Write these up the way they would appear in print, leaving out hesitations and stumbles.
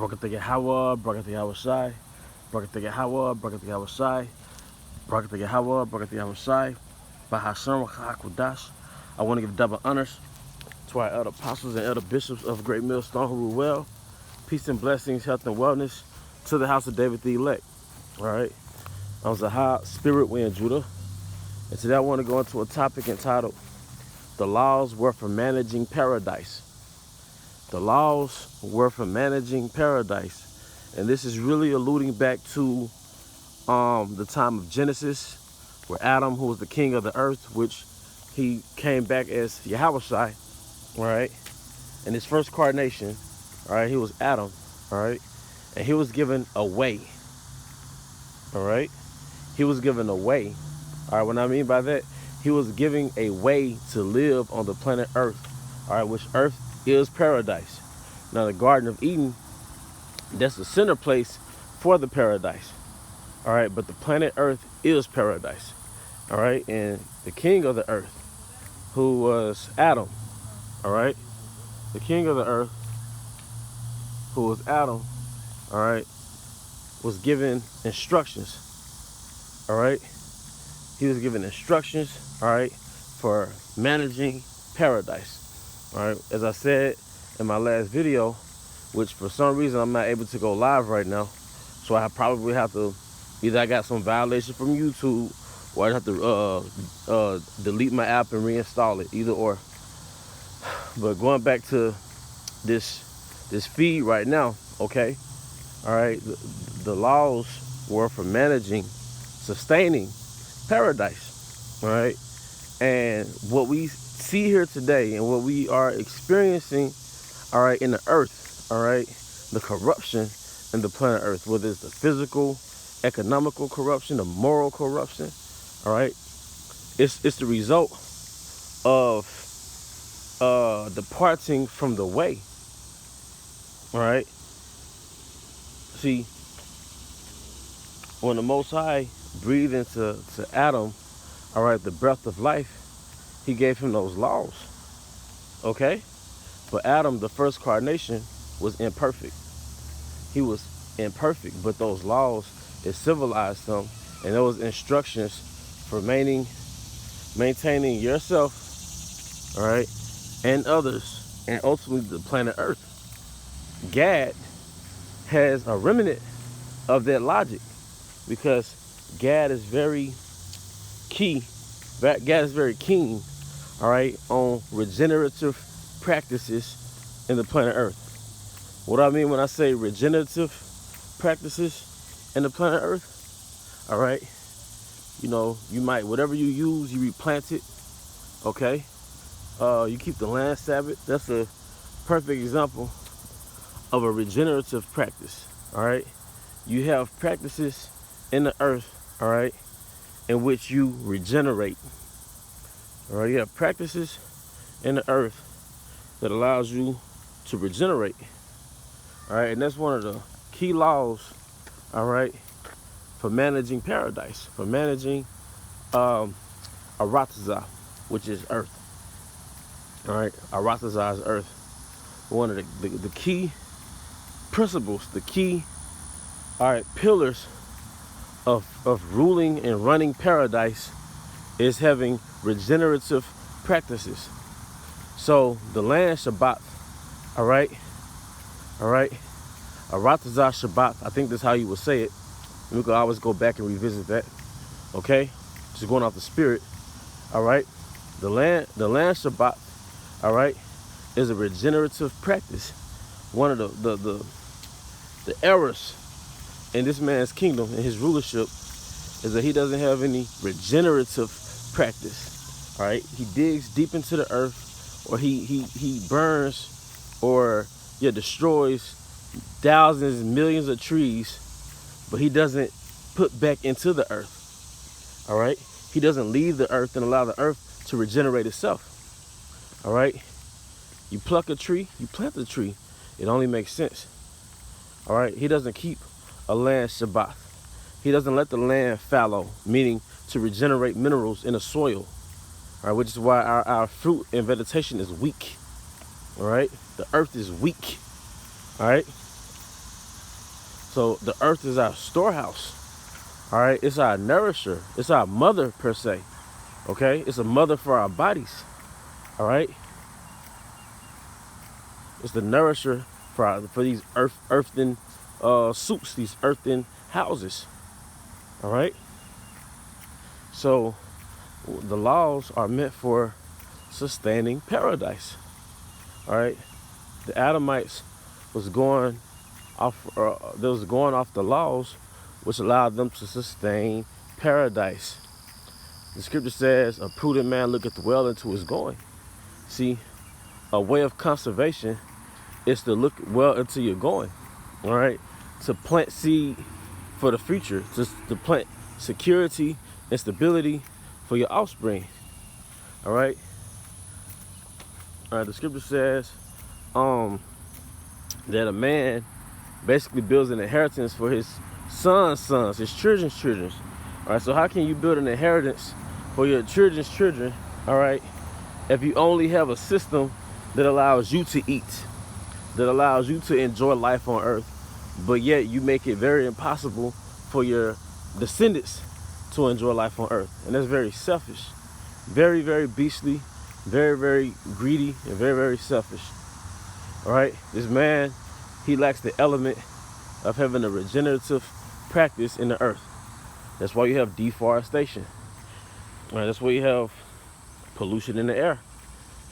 Barakatha Yahweh, Barakatha Yahweh Shai, Barakatha Yahweh, Barakatha Yahweh Shai, Barakatha Yahweh, Barakatha Yahweh Shai, Bahashem Chakudash. I want to give double honors to our elder apostles and elder bishops of Great Millstone who rule well. Peace and blessings, health and wellness to the house of David the elect. All right. I was a high spirit way in Judah. And today I want to go into a topic entitled The Laws Were for Managing Paradise. The laws were for managing paradise. And this is really alluding back to the time of Genesis, where Adam, who was the king of the earth, which he came back as Yahushai, right? In his first carnation, all right, he was Adam, all right? And he was given a way, all right? He was given a way. All right, what I mean by that, he was giving a way to live on the planet Earth, all right, which Earth is paradise. Now, the Garden of Eden, that's the center place for the paradise, all right, but the planet Earth is paradise, all right, and the king of the earth, who was Adam, all right, the king of the earth, who was Adam, all right, was given instructions, all right, he was given instructions, all right, for managing paradise, all right, as I said in my last video, which for some reason I'm not able to go live right now, so I probably have to, either I got some violation from YouTube, or I have to delete my app and reinstall it, either or. But going back to this feed right now, okay, all right, the laws were for managing, sustaining paradise, all right, and what we see here today and what we are experiencing, all right, in the earth, all right, the corruption in the planet Earth, whether it's the physical, economical corruption, the moral corruption, all right, it's the result of departing from the way, all right. See, when the Most High breathed into Adam, all right, the breath of life, he gave him those laws, okay? But Adam, the first carnation, was imperfect. He was imperfect, but those laws, it civilized him, and those instructions for maintaining yourself, all right, and others, and ultimately the planet Earth. Gad has a remnant of that logic, because Gad is very key. Gad is very keen, all right, on regenerative practices in the planet Earth. What I mean when I say regenerative practices in the planet Earth, all right, you know, you might, whatever you use, you replant it, okay? You keep the land Sabbath. That's a perfect example of a regenerative practice, all right? You have practices in the earth, all right, in which you regenerate, all right? You have practices in the earth that allows you to regenerate, all right? And that's one of the key laws, all right, for managing paradise, for managing Aratazah, which is earth, all right? Aratazah is earth. One of the key principles, the key, all right, pillars of ruling and running paradise is having regenerative practices. So the land Shabbat, all right, Aratazah Shabbat, I think that's how you would say it. And we could always go back and revisit that, okay? Just going off the spirit, all right? The land Shabbat, all right, is a regenerative practice. One of the errors in this man's kingdom, in his rulership, is that he doesn't have any regenerative practice, all right? He digs deep into the earth, or he burns or destroys thousands, millions of trees, but he doesn't put back into the earth, all right? He doesn't leave the earth and allow the earth to regenerate itself, all right? You pluck a tree, you plant the tree. It only makes sense, all right? He doesn't keep a land Shabbat. He doesn't let the land fallow, meaning to regenerate minerals in the soil, all right, which is why our fruit and vegetation is weak, all right? The earth is weak, all right? So the earth is our storehouse. All right, it's our nourisher. It's our mother per se. Okay, it's a mother for our bodies. All right, it's the nourisher for these earthen suits, these earthen houses. All right. So the laws are meant for sustaining paradise. All right. The Adamites was going off. They was going off the laws, which allowed them to sustain paradise. The scripture says, "A prudent man looketh well into his going." See, a way of conservation is to look well into your going. All right, to plant seed for the future, to plant security and stability for your offspring. All right. All right. The scripture says, that a man basically builds an inheritance for his sons, his children's children. All right. So how can you build an inheritance for your children's children? All right. If you only have a system that allows you to eat, that allows you to enjoy life on earth, but yet you make it very impossible for your descendants to enjoy life on earth. And that's very selfish, very, very beastly, very, very greedy, and very, very selfish. All right, this man, he lacks the element of having a regenerative practice in the earth. That's why you have deforestation. All right, that's why you have pollution in the air.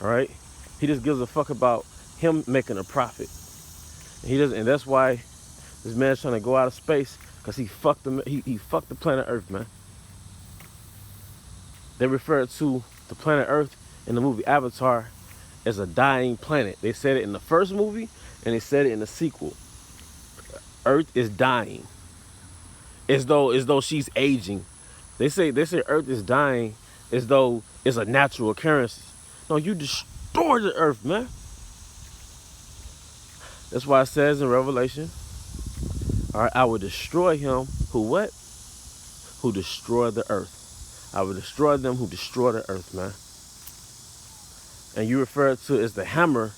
All right, he just gives a fuck about him making a profit. He doesn't, and that's why this man's trying to go out of space, because he fucked the planet Earth, man. They refer to the planet Earth in the movie Avatar as a dying planet. They said it in the first movie and they said it in the sequel. Earth is dying. As though she's aging. They say Earth is dying as though it's a natural occurrence. No, you destroy the Earth, man. That's why it says in Revelation, all right, I will destroy him who what? Who destroy the earth. I will destroy them who destroy the earth, man. And you refer to as the hammer.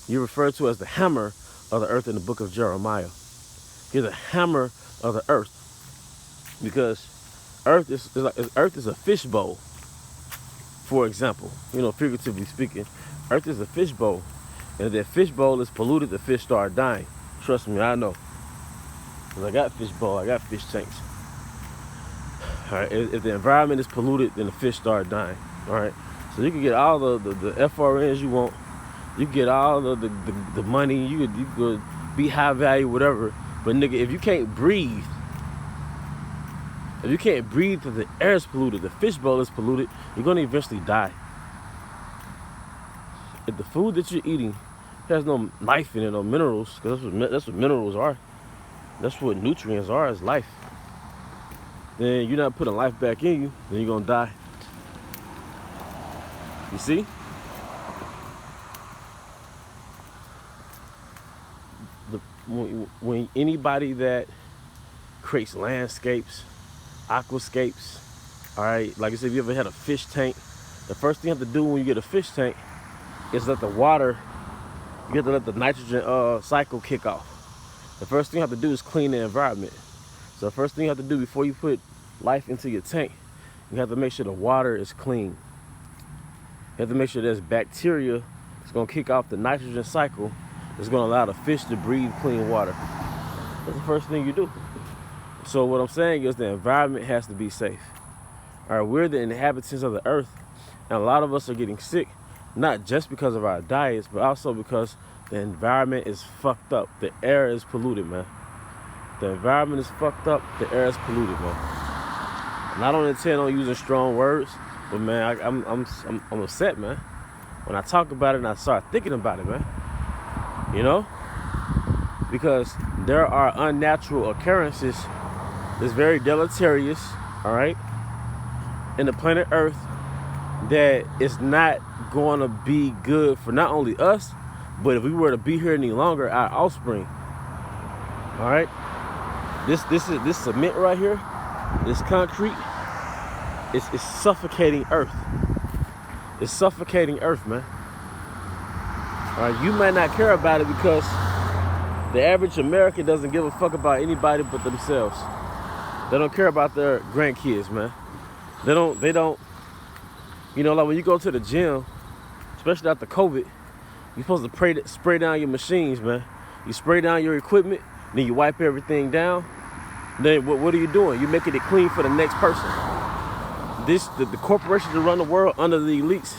You refer to as the hammer of the earth in the book of Jeremiah. You're the hammer of the earth, because earth is a fishbowl. For example, figuratively speaking, earth is a fishbowl, and if that fishbowl is polluted, the fish start dying. Trust me, I know. Because I got fishbowl, I got fish tanks. All right, if the environment is polluted, then the fish start dying. All right, so you can get all the FRNs you want, you can get all the money, you could be high value, whatever. But nigga, if you can't breathe, because the air is polluted, the fishbowl is polluted, you're gonna eventually die. If the food that you're eating has no life in it, no minerals, because that's what minerals are. That's what nutrients are, is life. Then you're not putting life back in you, then you're gonna die. You see? When anybody that creates landscapes, aquascapes, all right, like I said, if you ever had a fish tank, the first thing you have to do when you get a fish tank is let the water, you have to let the nitrogen cycle kick off. The first thing you have to do is clean the environment. So the first thing you have to do before you put life into your tank, you have to make sure the water is clean. You have to make sure there's bacteria that's gonna kick off the nitrogen cycle, that's gonna allow the fish to breathe clean water. That's the first thing you do. So what I'm saying is the environment has to be safe. All right, we're the inhabitants of the earth, and a lot of us are getting sick, not just because of our diets, but also because the environment is fucked up. The air is polluted, man. The environment is fucked up. The air is polluted, man. And I don't intend on using strong words, but man, I'm upset, man. When I talk about it and I start thinking about it, man. Because there are unnatural occurrences that's very deleterious, all right, in the planet Earth, that is not going to be good for not only us, but if we were to be here any longer, our offspring. All right, this cement right here, this concrete, it's suffocating Earth. It's suffocating Earth, man. All right, you might not care about it because The average American doesn't give a fuck about anybody but themselves. They don't care about their grandkids, man. They don't, you know, like when you go to the gym, especially after COVID, you're supposed to spray down your machines, man. You spray down your equipment, then you wipe everything down. Then what are you doing? You're making it clean for the next person. The corporations that run the world under the elites,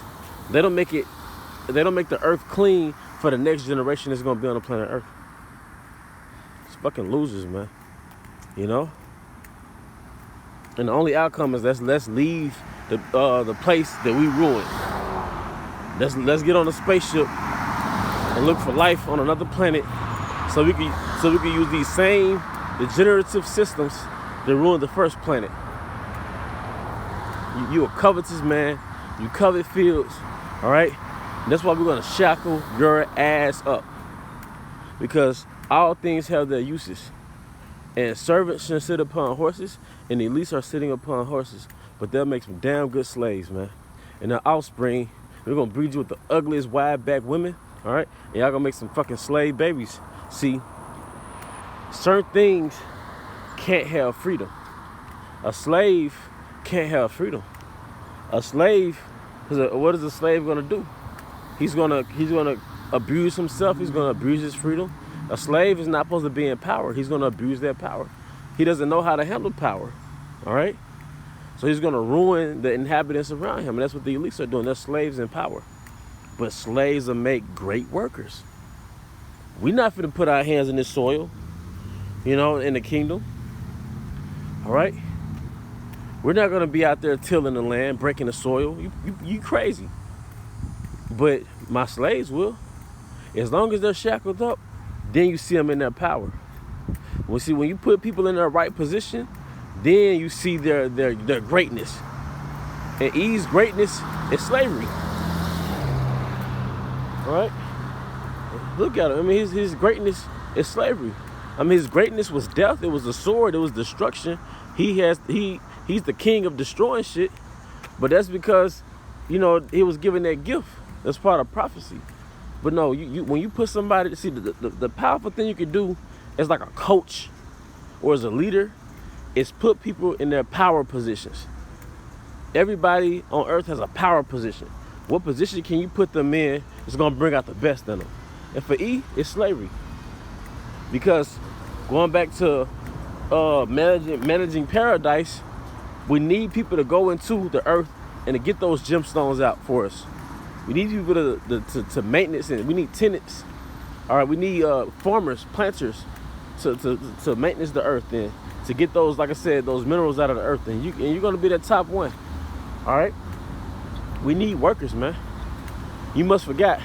they don't make the earth clean for the next generation that's gonna be on the planet Earth. It's fucking losers, man. You know? And the only outcome is let's leave the place that we ruined. Let's get on a spaceship and look for life on another planet so we can use these same degenerative systems that ruined the first planet. You a covetous man. You covet fields. All right? And that's why we're going to shackle your ass up. Because all things have their uses. And servants should sit upon horses, and the elites are sitting upon horses. But they'll make some damn good slaves, man. And their offspring, we're going to breed you with the ugliest wide-back women. All right? And y'all going to make some fucking slave babies. See, certain things can't have freedom. A slave can't have freedom. A slave, what is a slave gonna do? He's gonna abuse himself. He's gonna abuse his freedom. A slave is not supposed to be in power. He's gonna abuse that power. He doesn't know how to handle power. All right. So he's gonna ruin the inhabitants around him, and that's what the elites are doing. They're slaves in power. But slaves will make great workers. We're not finna put our hands in this soil, you know, in the kingdom. All right. We're not going to be out there tilling the land, breaking the soil. You crazy. But my slaves will. As long as they're shackled up, then you see them in their power. When you put people in their right position, then you see their greatness. And Eve's greatness is slavery. All right? Look at him. I mean, his greatness is slavery. I mean, his greatness was death. It was the sword. It was destruction. He's the king of destroying shit, but that's because, you know, he was given that gift. That's part of prophecy. But no, when you put somebody, see, the powerful thing you can do as like a coach or as a leader is put people in their power positions. Everybody on earth has a power position. What position can you put them in is going to bring out the best in them? And for E, it's slavery. Because going back to managing paradise, we need people to go into the earth and to get those gemstones out for us. We need people to maintenance it. We need tenants. All right, we need farmers, planters to maintenance the earth and to get those, like I said, those minerals out of the earth. And you're going to be the top one. All right? We need workers, man. You must forget,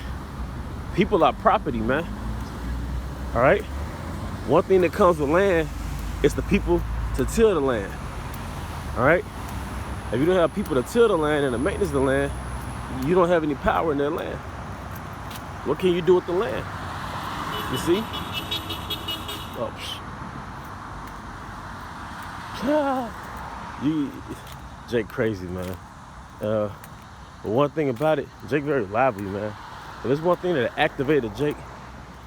people are property, man. All right? One thing that comes with land is the people to till the land. All right? If you don't have people to till the land and to maintenance the land, you don't have any power in that land. What can you do with the land? You see? Jake crazy, man. But one thing about it, Jake very lively, man. If there's one thing that activated Jake,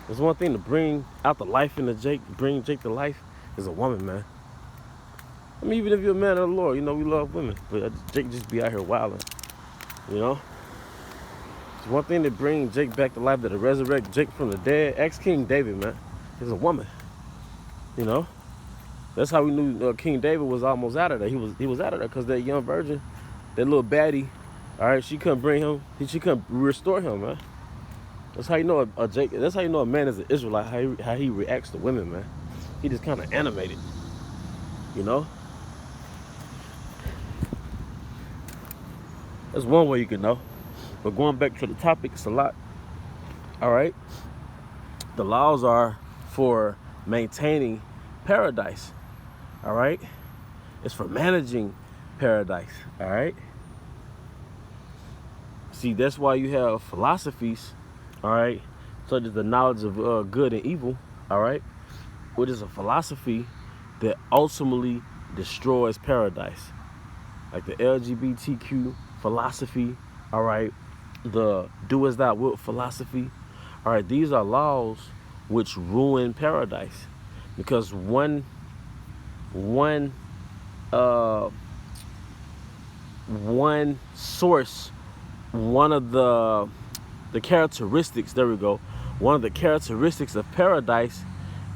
there's one thing to bring out the life into Jake, bring Jake to life, is a woman, man. I mean, even if you're a man of the Lord, you know, we love women. But Jake just be out here wilding, you know? It's one thing to bring Jake back to life, that to resurrect Jake from the dead. Ex-King David, man, is a woman, you know? That's how we knew King David was almost out of there. He was out of there because that young virgin, that little baddie, all right, she couldn't bring him, she couldn't restore him, man. That's how you know Jake. That's how you know a man is an Israelite. How he reacts to women, man. He just kind of animated, you know. That's one way you can know. But going back to the topic, it's a lot. All right. The laws are for maintaining paradise. All right. It's for managing paradise. All right. See, that's why you have philosophies. All right, such as the knowledge of good and evil, all right, which is a philosophy that ultimately destroys paradise. Like the LGBTQ philosophy, all right, the do as thou wilt philosophy, all right, these are laws which ruin paradise, because one uh one source, one of the characteristics, there we go, one of the characteristics of paradise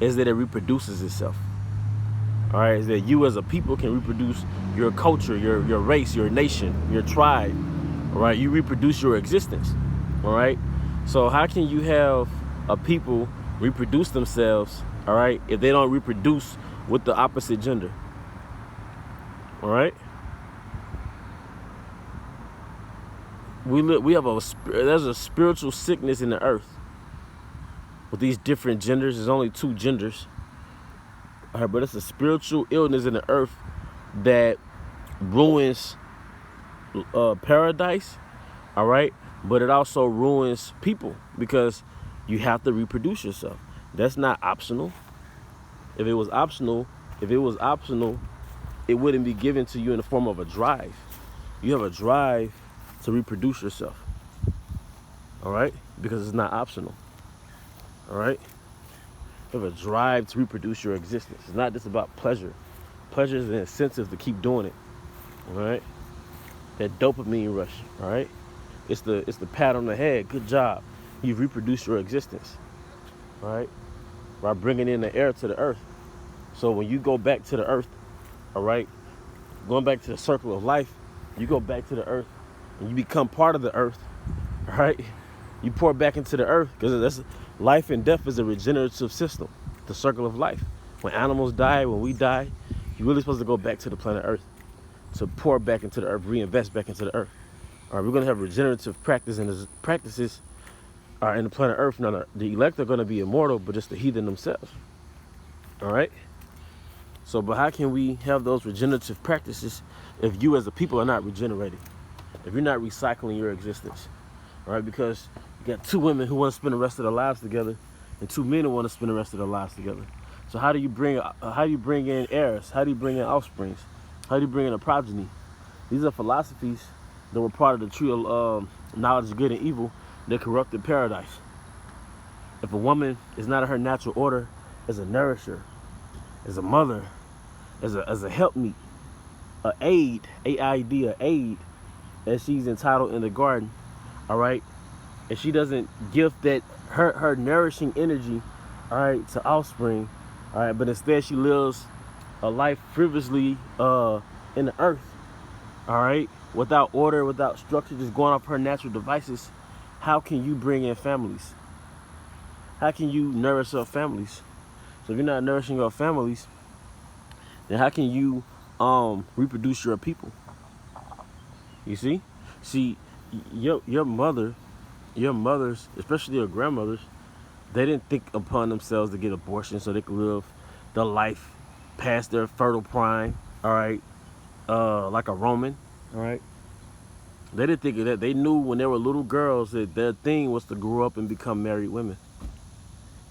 is that it reproduces itself. All right, is that you as a people can reproduce your culture, your race, your nation, your tribe. All right, you reproduce your existence. All right, so how can you have a people reproduce themselves, all right, if they don't reproduce with the opposite gender? All right, there's a spiritual sickness in the earth with these different genders. There's only 2 genders. All right, but it's a spiritual illness in the earth that ruins paradise. All right, but it also ruins people, because you have to reproduce yourself. That's not optional. If it was optional, it wouldn't be given to you in the form of a drive. You have a drive to reproduce yourself. All right, because it's not optional. All right, you have a drive to reproduce your existence. It's not just about pleasure. Pleasure is an incentive to keep doing it. All right, that dopamine rush. All right, it's the pat on the head. Good job, you've reproduced your existence. All right, by bringing in the air to the earth. So when you go back to the earth, all right, going back to the circle of life, you go back to the earth and you become part of the earth. All right, you pour back into the earth, because that's life and death is a regenerative system, the circle of life. When animals die, when we die, you're really supposed to go back to the planet Earth to pour back into the earth, reinvest back into the earth. All right, we're going to have regenerative practices in the planet Earth. Now, the elect are going to be immortal, but just the heathen themselves. All right. So, but how can we have those regenerative practices if you as a people are not regenerating? If you're not recycling your existence? All right, because you got 2 women who want to spend the rest of their lives together, and 2 men who want to spend the rest of their lives together. So how do you bring in heirs? How do you bring in offsprings? How do you bring in a progeny? These are philosophies that were part of the tree of knowledge of good and evil that corrupted paradise. If a woman is not in her natural order as a nourisher, as a mother, as a helpmeet, a aid, A-I-D, a aid, as she's entitled in the garden, all right, and she doesn't give that her nourishing energy, all right, to offspring, all right, but instead she lives a life frivolously in the earth, all right, without order, without structure, just going off her natural devices, how can you bring in families? How can you nourish your families? So if you're not nourishing your families, then how can you reproduce your people? You see? See, your mothers, especially your grandmothers, they didn't think upon themselves to get abortions so they could live their life past their fertile prime, all right, like a Roman, all right. They didn't think of that. They knew when they were little girls that their thing was to grow up and become married women.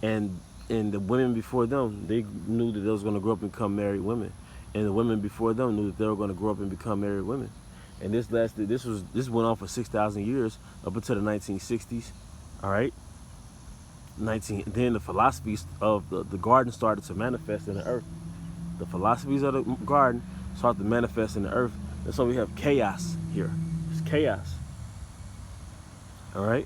And the women before them, they knew that they was going to grow up and become married women. And the women before them knew that they were going to grow up and become married women. And this went on for 6,000 years up until the 1960s, all right? Then the philosophies of the garden started to manifest in the earth. The philosophies of the garden started to manifest in the earth. And so we have chaos here. It's chaos, all right?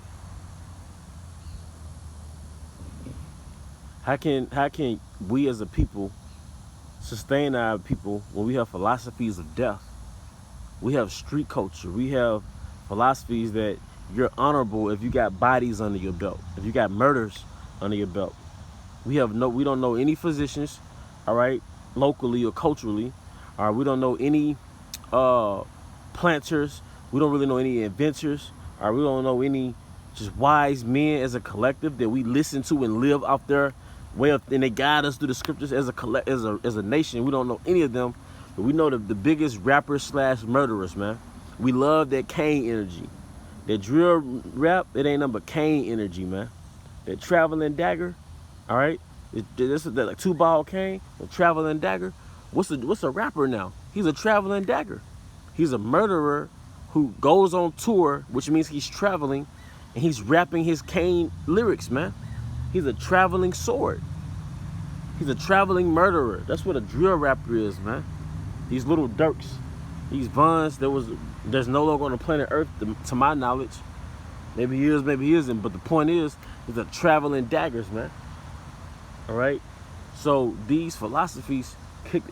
How can we as a people sustain our people when we have philosophies of death? We have street culture. We have philosophies that you're honorable if you got bodies under your belt, if you got murders under your belt. We don't know any physicians, all right, locally or culturally. All right, we don't know any planters. We don't really know any inventors. All right, we don't know any just wise men as a collective that we listen to and live out their way of, and they guide us through the scriptures as a nation. We don't know any of them, but we know the biggest rappers / murderers, man. We love that Cain energy. That drill rap, it ain't nothing but Cain energy, man. That traveling dagger, all right? This is like 2-ball Cain, a traveling dagger. What's a rapper now? He's a traveling dagger. He's a murderer who goes on tour, which means he's traveling, and he's rapping his Cain lyrics, man. He's a traveling sword. He's a traveling murderer. That's what a drill rapper is, man. These little Dirks, these Vons, there's no longer on the planet Earth, to my knowledge. Maybe he is, maybe he isn't. But the point is a traveling daggers, man. All right. So these philosophies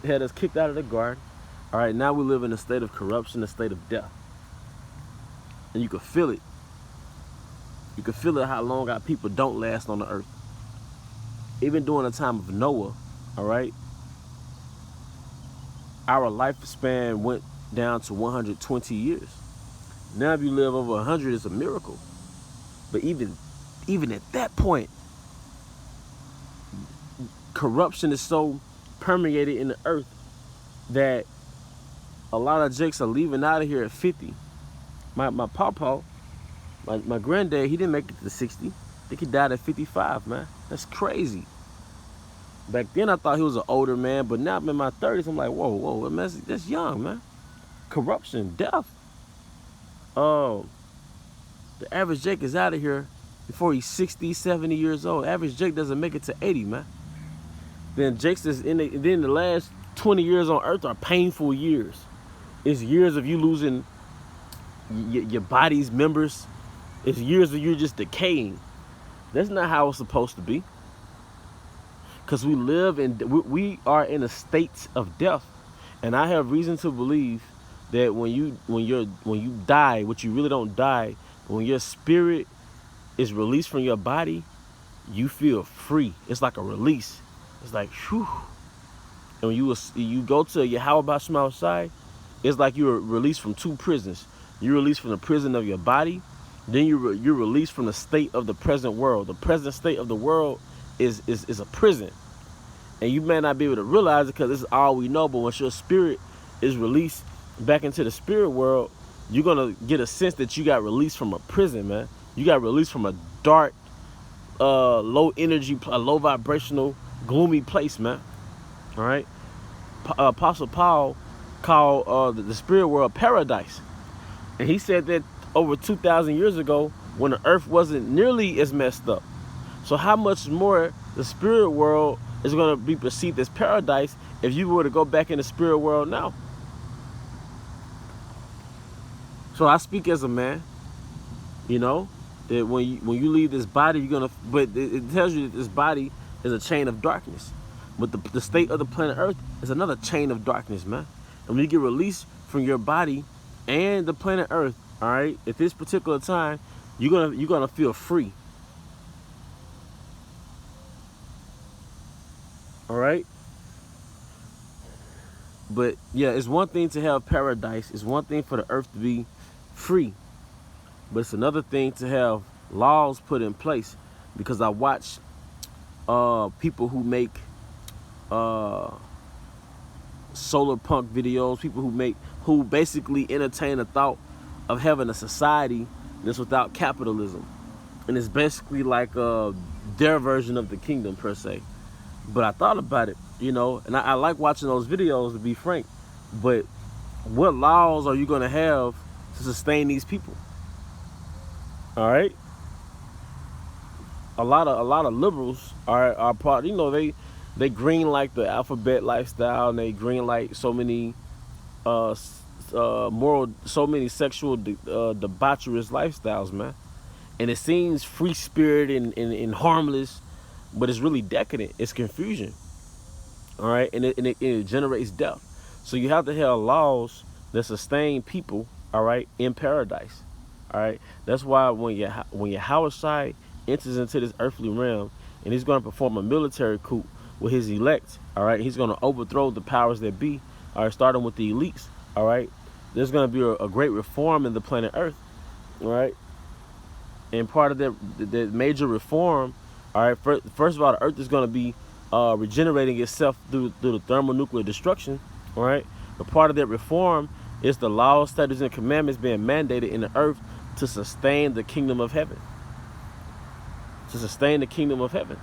had us kicked out of the garden. All right. Now we live in a state of corruption, a state of death, and you can feel it. You can feel it how long our people don't last on the earth. Even during the time of Noah, all right, our lifespan went down to 120 years. Now if you live over 100, it's a miracle. But even at that point, corruption is so permeated in the earth that a lot of jakes are leaving out of here at 50. My pawpaw, my granddad, he didn't make it to 60. I think he died at 55, man. That's crazy. Back then I thought he was an older man, but now I'm in my 30s. I'm like, whoa, man, that's young, man. Corruption, death. Oh, the average Jake is out of here before he's 60, 70 years old. Average Jake doesn't make it to 80, man. Then Jake's then the last 20 years on Earth are painful years. It's years of you losing your body's members. It's years of you just decaying. That's not how it's supposed to be. Because we are in a state of death, and I have reason to believe that when you die, which you really don't die, when your spirit is released from your body, you feel free. It's like a release. It's like whew. And when you go to Yahweh Shema Shai, it's like you're released from two prisons. You're released from the prison of your body, then you're released from the state of the present world. The present state of the world is a prison. And you may not be able to realize it because this is all we know, but once your spirit is released back into the spirit world, you're going to get a sense that you got released from a prison, man. You got released from a dark, low energy, low vibrational, gloomy place, man. All right? Apostle Paul called the spirit world paradise. And he said that over 2,000 years ago when the earth wasn't nearly as messed up. So how much more the spirit world is going to be perceived as paradise if you were to go back in the spirit world now? So I speak as a man, you know, that when you leave this body, you're going to, but it tells you that this body is a chain of darkness. But the state of the planet Earth is another chain of darkness, man. And when you get released from your body and the planet Earth, all right, at this particular time, you're gonna feel free. All right. But yeah, it's one thing to have paradise. It's one thing for the earth to be free. But it's another thing to have laws put in place. Because I watch people who make solar punk videos, people who basically entertain the thought of having a society that's without capitalism. And it's basically like their version of the kingdom per se. But I thought about it, you know, and I like watching those videos, to be frank. But what laws are you going to have to sustain these people? All right. A lot of liberals are part. You know, they green like the alphabet lifestyle, and they green like so many so many sexual debaucherous lifestyles, man. And it seems free spirited and harmless, but it's really decadent. It's confusion. All right, and it generates death. So you have to have laws that sustain people, all right, in paradise. All right, that's why when Yahweh Shai enters into this earthly realm, and he's going to perform a military coup with his elect, all right, he's going to overthrow the powers that be, all right, starting with the elites, all right. There's going to be a great reform in the planet Earth, all right. And part of that major reform, all right, first of all, the Earth is going to be regenerating itself through the thermonuclear destruction, all right. But part of that reform is the laws, statutes, and commandments being mandated in the earth to sustain the kingdom of heaven. To sustain the kingdom of heaven,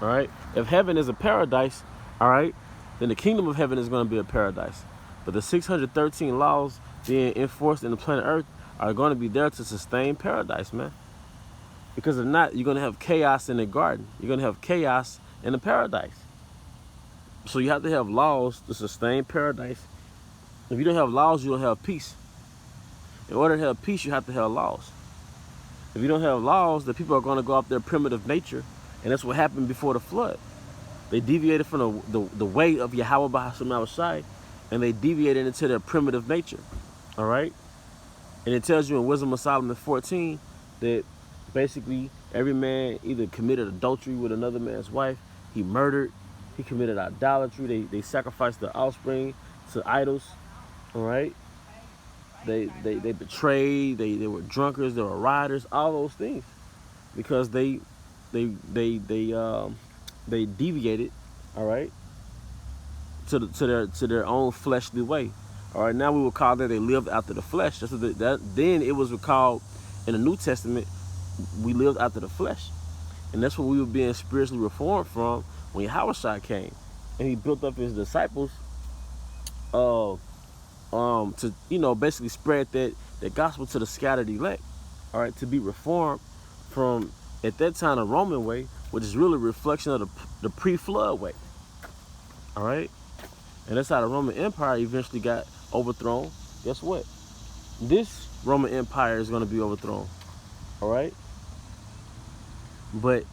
all right. If heaven is a paradise, all right, then the kingdom of heaven is going to be a paradise. But the 613 laws being enforced in the planet Earth are going to be there to sustain paradise, man. Because if not, you're going to have chaos in the garden. You're going to have chaos in the paradise. So you have to have laws to sustain paradise. If you don't have laws, you don't have peace. In order to have peace, you have to have laws. If you don't have laws, the people are going to go off their primitive nature. And that's what happened before the flood. They deviated from the way of Yahweh Bahashem Yahushai, and they deviated into their primitive nature. All right? And it tells you in Wisdom of Solomon 14 that basically every man either committed adultery with another man's wife, he murdered, he committed idolatry, they sacrificed their offspring to idols. All right? They betrayed, they were drunkards, they were rioters, all those things. Because they deviated, all right, to their own fleshly way. All right, now we will call that they lived after the flesh. Then it was called in the New Testament, we lived after the flesh, and that's what we were being spiritually reformed from when Yahushua came, and he built up his disciples, to basically spread that gospel to the scattered elect. All right, to be reformed from, at that time, the Roman way, which is really a reflection of the pre-flood way. All right? And that's how the Roman Empire eventually got overthrown. Guess what? This Roman Empire is going to be overthrown. All right? But,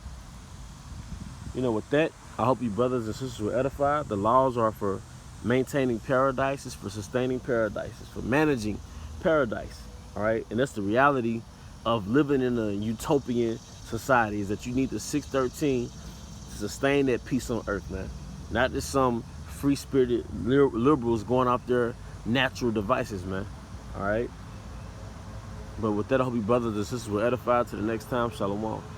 with that, I hope you brothers and sisters were edified. The laws are for maintaining paradise. It's for sustaining paradise. It's for managing paradise. All right? And that's the reality of living in a utopian society, is that you need the 613 to sustain that peace on earth, man. Not just some free-spirited liberals going off their natural devices, man. All right? But with that, I hope you brothers and sisters were edified. To the next time, shalom.